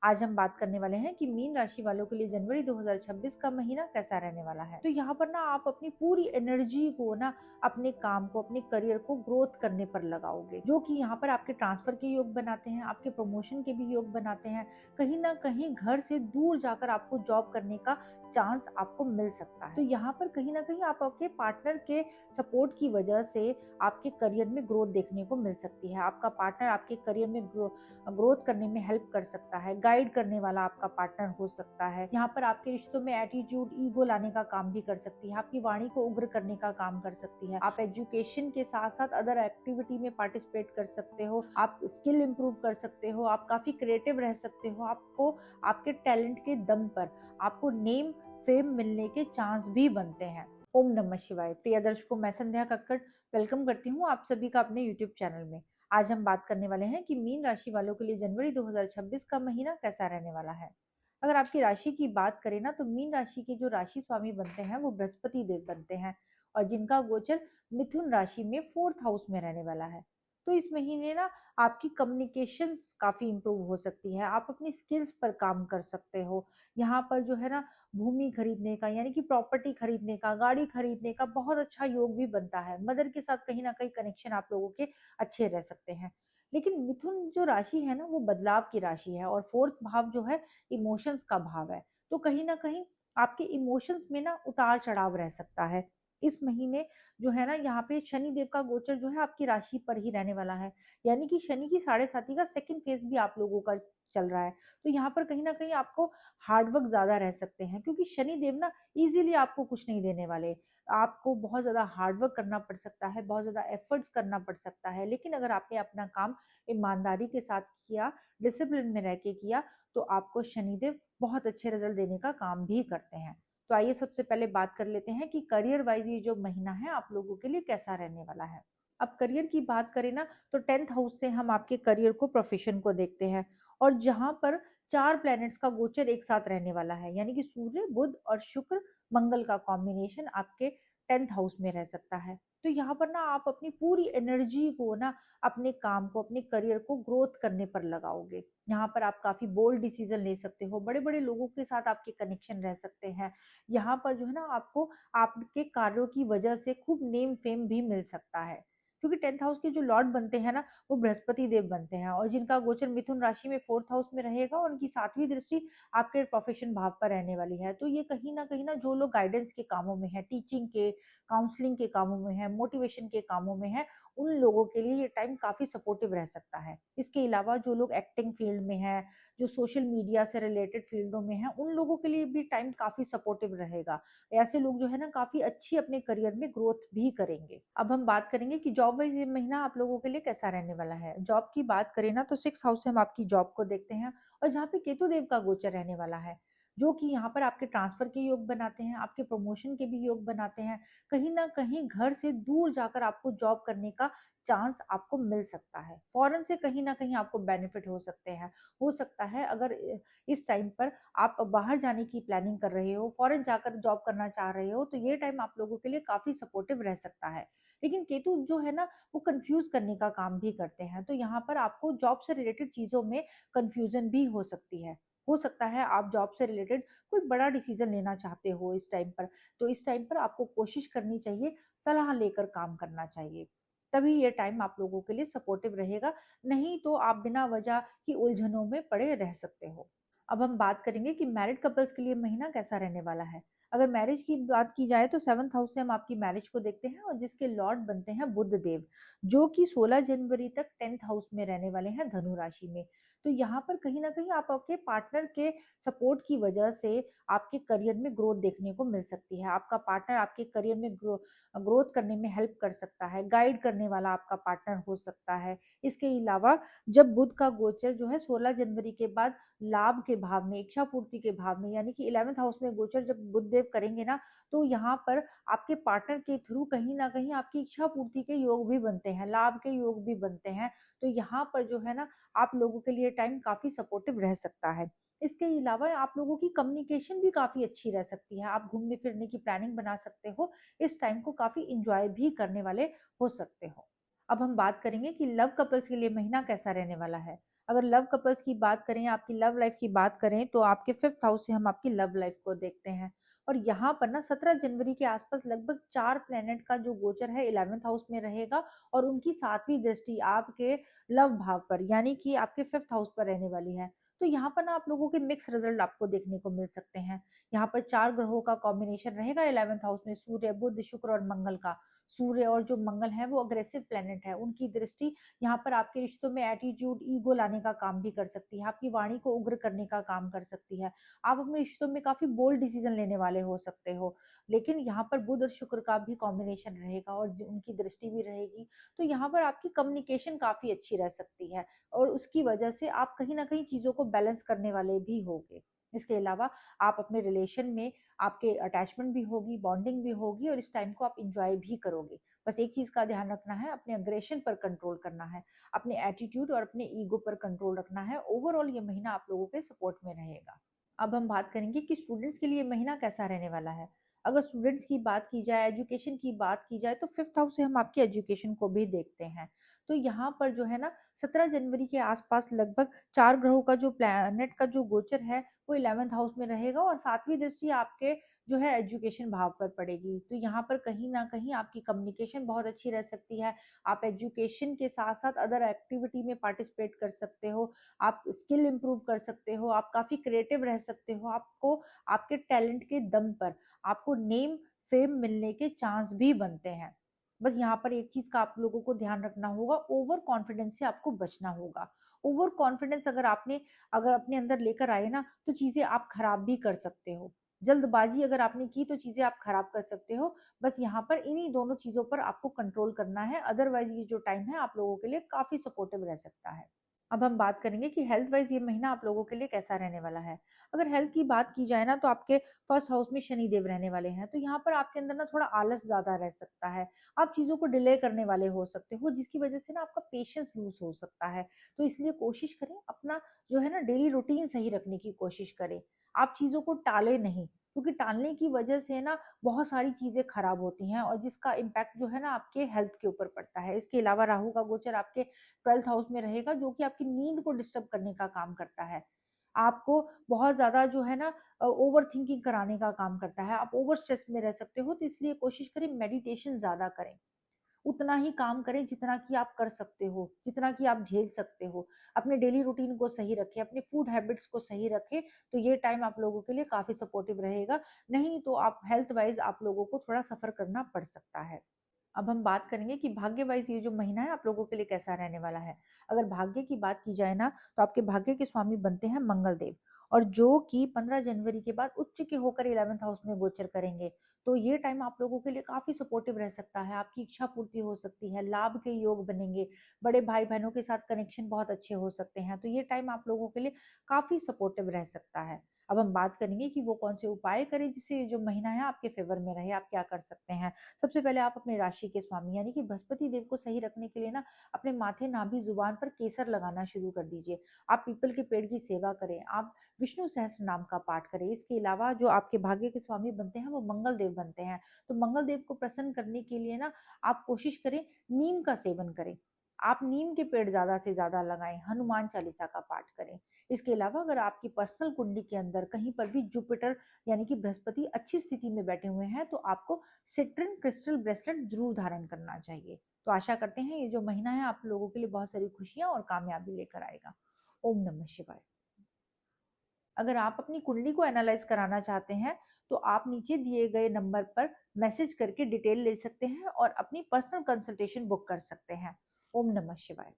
आज हम बात करने वाले हैं कि मीन राशि वालों के लिए जनवरी 2026 का महीना कैसा रहने वाला है। तो यहाँ पर ना आप अपनी पूरी एनर्जी को ना अपने काम को, अपने करियर को ग्रोथ करने पर लगाओगे, जो कि यहाँ पर आपके ट्रांसफर के योग बनाते हैं, आपके प्रमोशन के भी योग बनाते हैं। कहीं ना कहीं घर से दूर जाकर आपको जॉब करने का चांस आपको मिल सकता है। तो यहाँ पर कहीं ना कहीं आप आपके पार्टनर के सपोर्ट की वजह से आपके करियर में ग्रोथ देखने को मिल सकती है। आपका पार्टनर आपके करियर में ग्रोथ करने में हेल्प कर सकता है, गाइड करने वाला आपका पार्टनर हो सकता है। यहाँ पर आपके रिश्तों में एटीट्यूड, ईगो लाने का काम भी कर सकती है, आपकी वाणी को उग्र करने का काम कर सकती है। आप एजुकेशन के साथ साथ अदर एक्टिविटी में पार्टिसिपेट कर सकते हो, आप स्किल इंप्रूव कर सकते हो, आप काफी क्रिएटिव रह सकते हो। आपको आपके टैलेंट के दम पर आपको नेम फेम मिलने के चांस भी बनते हैं। ओम नमः शिवाय। प्रिय दर्शकों, मैं संध्या कक्कड़ वेलकम करती हूँ आप सभी का अपने यूट्यूब चैनल में। आज हम बात करने वाले हैं कि मीन राशि वालों के लिए जनवरी 2026 का महीना कैसा रहने वाला है। अगर आपकी राशि की बात करें ना, तो मीन राशि के जो राशि स्वामी बनते हैं वो बृहस्पति देव बनते हैं, और जिनका गोचर मिथुन राशि में 4th हाउस में रहने वाला है। तो इस महीने ना आपकी कम्युनिकेशंस काफी इंप्रूव हो सकती है, आप अपनी स्किल्स पर काम कर सकते हो। यहाँ पर जो है ना, भूमि खरीदने का यानी कि प्रॉपर्टी खरीदने का, गाड़ी खरीदने का बहुत अच्छा योग भी बनता है। मदर के साथ कहीं ना कहीं कनेक्शन आप लोगों के अच्छे रह सकते हैं। लेकिन मिथुन जो राशि है ना, वो बदलाव की राशि है, और 4th भाव जो है इमोशंस का भाव है। तो कहीं ना कहीं आपके इमोशंस में ना उतार चढ़ाव रह सकता है। इस महीने जो है ना, यहाँ पे शनि देव का गोचर जो है आपकी राशि पर ही रहने वाला है, यानी कि शनि की 7.5 का सेकंड फेज भी आप लोगों का चल रहा है। तो यहाँ पर कहीं ना कहीं आपको हार्डवर्क ज्यादा रह सकते हैं, क्योंकि शनि देव ना इजीली आपको कुछ नहीं देने वाले। आपको बहुत ज्यादा हार्डवर्क करना पड़ सकता है, बहुत ज्यादा एफर्ट्स करना पड़ सकता है। लेकिन अगर आपने अपना काम ईमानदारी के साथ किया, डिसिप्लिन में रह के किया, तो आपको शनिदेव बहुत अच्छे रिजल्ट देने का काम भी करते हैं। तो आइए सबसे पहले बात कर लेते हैं कि करियर वाइज ये जो महीना है आप लोगों के लिए कैसा रहने वाला है। अब करियर की बात करें ना, तो 10th हाउस से हम आपके करियर को, प्रोफेशन को देखते हैं, और जहां पर 4 प्लैनेट्स का गोचर एक साथ रहने वाला है, यानी कि सूर्य, बुध और शुक्र, मंगल का कॉम्बिनेशन आपके 10th हाउस में रह सकता है। तो यहाँ पर ना आप अपनी पूरी एनर्जी को ना अपने काम को, अपने करियर को ग्रोथ करने पर लगाओगे। यहाँ पर आप काफी बोल्ड डिसीजन ले सकते हो, बड़े बड़े लोगों के साथ आपके कनेक्शन रह सकते हैं। यहाँ पर जो है ना, आपको आपके कार्यों की वजह से खूब नेम फेम भी मिल सकता है, क्योंकि 10th हाउस के जो लॉर्ड बनते हैं ना, वो बृहस्पति देव बनते हैं, और जिनका गोचर मिथुन राशि में 4th हाउस में रहेगा, उनकी 7वीं दृष्टि आपके प्रोफेशन भाव पर रहने वाली है। तो ये कहीं ना जो लोग गाइडेंस के कामों में है, टीचिंग के, काउंसलिंग के कामों में है, मोटिवेशन के कामों में है, उन लोगों के लिए ये टाइम काफी सपोर्टिव रह सकता है। इसके अलावा जो लोग एक्टिंग फील्ड में है, जो सोशल मीडिया से रिलेटेड फील्डों में है, उन लोगों के लिए भी टाइम काफी सपोर्टिव रहेगा। ऐसे लोग जो है ना, काफी अच्छी अपने करियर में ग्रोथ भी करेंगे। अब हम बात करेंगे कि जॉब वाइज ये महीना आप लोगों के लिए कैसा रहने वाला है। जॉब की बात करें ना, तो 6th हाउस से हम आपकी जॉब को देखते हैं, और जहाँ पे केतु देव का गोचर रहने वाला है, जो कि यहाँ पर आपके ट्रांसफर के योग बनाते हैं, आपके प्रमोशन के भी योग बनाते हैं। कहीं ना कहीं घर से दूर जाकर आपको जॉब करने का चांस आपको मिल सकता है, फॉरेन से कहीं ना कहीं आपको बेनिफिट हो सकते हैं। हो सकता है अगर इस टाइम पर आप बाहर जाने की प्लानिंग कर रहे हो, फॉरेन जाकर जॉब करना चाह रहे हो, तो ये टाइम आप लोगों के लिए काफी सपोर्टिव रह सकता है। लेकिन केतु जो है ना, वो कंफ्यूज करने का काम भी करते हैं, तो यहाँ पर आपको जॉब से रिलेटेड चीजों में कंफ्यूजन भी हो सकती है। हो सकता है आप जॉब से रिलेटेड कोई बड़ा डिसीजन लेना चाहते हो इस टाइम पर, तो इस टाइम पर आपको कोशिश करनी चाहिए, सलाह लेकर काम करना चाहिए, तभी ये टाइम आप लोगों के लिए सपोर्टिव रहेगा। नहीं तो आप बिना वजह की उलझनों में पड़े रह सकते हो। अब हम बात करेंगे कि मैरिड कपल्स के लिए महीना कैसा रहने वाला है। अगर मैरिज की बात की जाए, तो 7th हाउस से हम आपकी मैरिज को देखते हैं, और जिसके लॉर्ड बनते हैं बुध देव, जो कि 16 जनवरी तक 10th हाउस में रहने वाले हैं, धनु राशि में। तो यहाँ पर कहीं ना कहीं आप आपके पार्टनर के सपोर्ट की वजह से आपके करियर में ग्रोथ देखने को मिल सकती है। आपका पार्टनर आपके करियर में ग्रोथ करने में हेल्प कर सकता है, गाइड करने वाला आपका पार्टनर हो सकता है। इसके अलावा जब बुध का गोचर जो है 16 जनवरी के बाद लाभ के भाव में, इच्छा पूर्ति के भाव में, यानी कि 11th हाउस में गोचर जब बुध देव करेंगे ना, तो यहाँ पर आपके पार्टनर के थ्रू कहीं ना कहीं आपकी इच्छा पूर्ति के योग भी बनते हैं, लाभ के योग भी बनते हैं। तो यहाँ पर जो है ना, आप लोगों के लिए टाइम काफी सपोर्टिव रह सकता है। इसके अलावा आप लोगों की कम्युनिकेशन भी काफी अच्छी रह सकती है, आप घूमने फिरने की प्लानिंग बना सकते हो, इस टाइम को काफी इंजॉय भी करने वाले हो सकते हो। अब हम बात करेंगे कि लव कपल्स के लिए महीना कैसा रहने वाला है। अगर लव कपल्स की बात करें, आपकी लव लाइफ की बात करें, तो आपके 5th हाउस से हम आपकी लव लाइफ को देखते हैं। और यहाँ पर ना 17 जनवरी के आसपास लगभग 4 प्लैनेट का जो गोचर है 11th हाउस में रहेगा, और उनकी 7वीं दृष्टि आपके लव भाव पर यानी कि आपके 5th हाउस पर रहने वाली है। तो यहाँ पर ना आप लोगों के मिक्स रिजल्ट आपको देखने को मिल सकते हैं। यहाँ पर 4 ग्रहों का कॉम्बिनेशन रहेगा 11th हाउस में, सूर्य, बुध, शुक्र और मंगल का। सूर्य और जो मंगल है वो अग्रेसिव प्लैनेट है, उनकी दृष्टि यहाँ पर आपके रिश्तों में एटीट्यूड, ईगो लाने का काम भी कर सकती है, आपकी वाणी को उग्र करने का काम कर सकती है। आप अपने रिश्तों में काफी बोल्ड डिसीजन लेने वाले हो सकते हो। लेकिन यहाँ पर बुध और शुक्र का भी कॉम्बिनेशन रहेगा और उनकी दृष्टि भी रहेगी, तो यहाँ पर आपकी कम्युनिकेशन काफी अच्छी रह सकती है, और उसकी वजह से आप कहीं ना कहीं चीजों को बैलेंस करने वाले भी होगे। इसके अलावा आप अपने रिलेशन में आपके अटैचमेंट भी होगी, बॉन्डिंग भी होगी, और इस टाइम को आप इंजॉय भी करोगे। बस एक चीज का ध्यान रखना है, अपने अग्रेशन पर कंट्रोल करना है, अपने एटीट्यूड और अपने ईगो पर कंट्रोल रखना है। ओवरऑल ये महीना आप लोगों के सपोर्ट में रहेगा। अब हम बात करेंगे कि स्टूडेंट्स के लिए महीना कैसा रहने वाला है। अगर स्टूडेंट्स की बात की जाए, एजुकेशन की बात की जाए, तो 5th हाउस से हम आपकी एजुकेशन को भी देखते हैं। तो यहाँ पर जो है ना 17 जनवरी के आसपास लगभग 4 ग्रहों का जो प्लैनेट का जो गोचर है वो 11th हाउस में रहेगा, और 7वीं दृष्टि आपके जो है एजुकेशन भाव पर पड़ेगी। तो यहाँ पर कहीं ना कहीं आपकी कम्युनिकेशन बहुत अच्छी रह सकती है। आप एजुकेशन के साथ साथ अदर एक्टिविटी में पार्टिसिपेट कर सकते हो, आप स्किल इंप्रूव कर सकते हो, आप काफी क्रिएटिव रह सकते हो। आपको आपके टैलेंट के दम पर आपको नेम फेम मिलने के चांस भी बनते हैं। बस यहाँ पर एक चीज का आप लोगों को ध्यान रखना होगा, ओवर कॉन्फिडेंस से आपको बचना होगा। ओवर कॉन्फिडेंस अगर अपने अंदर लेकर आए ना, तो चीजें आप खराब भी कर सकते हो। जल्दबाजी अगर आपने की तो चीजें आप खराब कर सकते हो। बस यहाँ पर इन्हीं दोनों चीजों पर आपको कंट्रोल करना है, अदरवाइज ये जो टाइम है आप लोगों के लिए काफी सपोर्टिव रह सकता है। अब हम बात करेंगे कि हेल्थ वाइज ये महीना आप लोगों के लिए कैसा रहने वाला है। अगर हेल्थ की बात की जाए ना, तो आपके 1st हाउस में शनि देव रहने वाले हैं, तो यहाँ पर आपके अंदर ना थोड़ा आलस ज्यादा रह सकता है। आप चीजों को डिले करने वाले हो सकते हो, जिसकी वजह से ना आपका पेशेंस लूज हो सकता है। तो इसलिए कोशिश करें अपना जो है ना डेली रूटीन सही रखने की कोशिश करें। आप चीजों को टाले नहीं, क्योंकि टालने की वजह से ना बहुत सारी चीजें खराब होती हैं, और जिसका इम्पैक्ट जो है ना आपके हेल्थ के ऊपर पड़ता है। इसके अलावा राहु का गोचर आपके 12th हाउस में रहेगा, जो कि आपकी नींद को डिस्टर्ब करने का काम करता है। आपको बहुत ज्यादा जो है ना ओवर थिंकिंग कराने का काम करता है, आप ओवर स्ट्रेस में रह सकते हो। तो इसलिए कोशिश करें मेडिटेशन ज्यादा करें, उतना ही काम करें जितना कि आप कर सकते हो, जितना कि आप झेल सकते हो। अपने डेली रूटीन को सही रखें, अपने फूड हैबिट्स को सही रखें, तो ये टाइम आप लोगों के लिए काफी सपोर्टिव रहेगा। नहीं तो आप हेल्थ वाइज आप लोगों को थोड़ा सफर करना पड़ सकता है। अब हम बात करेंगे कि भाग्य वाइज ये जो महीना है आप लोगों के लिए कैसा रहने वाला है। अगर भाग्य की बात की जाए ना, तो आपके भाग्य के स्वामी बनते हैं मंगल देव, और जो कि 15 जनवरी के बाद उच्च के होकर 11th हाउस में गोचर करेंगे। तो ये टाइम आप लोगों के लिए काफी सपोर्टिव रह सकता है, आपकी इच्छा पूर्ति हो सकती है, लाभ के योग बनेंगे, बड़े भाई बहनों के साथ कनेक्शन बहुत अच्छे हो सकते हैं। तो ये टाइम आप लोगों के लिए काफी सपोर्टिव रह सकता है। अब हम बात करेंगे कि वो कौन से उपाय करें जिससे ये जो महीना है आपके फेवर में रहे, आप क्या कर सकते हैं। सबसे पहले आप अपने राशि के स्वामी यानी कि बृहस्पति देव को सही रखने के लिए ना अपने माथे, नाभि, जुबान पर केसर लगाना शुरू कर दीजिए। आप पीपल के पेड़ की सेवा करें, आप विष्णु सहस्त्र नाम का पाठ करें। इसके अलावा जो आपके भाग्य के स्वामी बनते हैं वो मंगल देव बनते हैं, तो मंगल देव को प्रसन्न करने के लिए ना आप कोशिश करें नीम का सेवन करें, आप नीम के पेड़ ज्यादा से ज्यादा लगाएं, हनुमान चालीसा का पाठ करें। इसके अलावा अगर आपकी पर्सनल कुंडली के अंदर कहीं पर भी जुपिटर यानी कि बृहस्पति अच्छी स्थिति में बैठे हुए हैं, तो आपको सिट्रिन क्रिस्टल ब्रेसलेट जरूर धारण करना चाहिए। तो आशा करते हैं ये जो महीना है आप लोगों के लिए बहुत सारी खुशियां और कामयाबी लेकर आएगा। ओम नमः शिवाय। अगर आप अपनी कुंडली को एनालाइज कराना चाहते हैं, तो आप नीचे दिए गए नंबर पर मैसेज करके डिटेल ले सकते हैं और अपनी पर्सनल कंसल्टेशन बुक कर सकते हैं। ओम नमः शिवाय।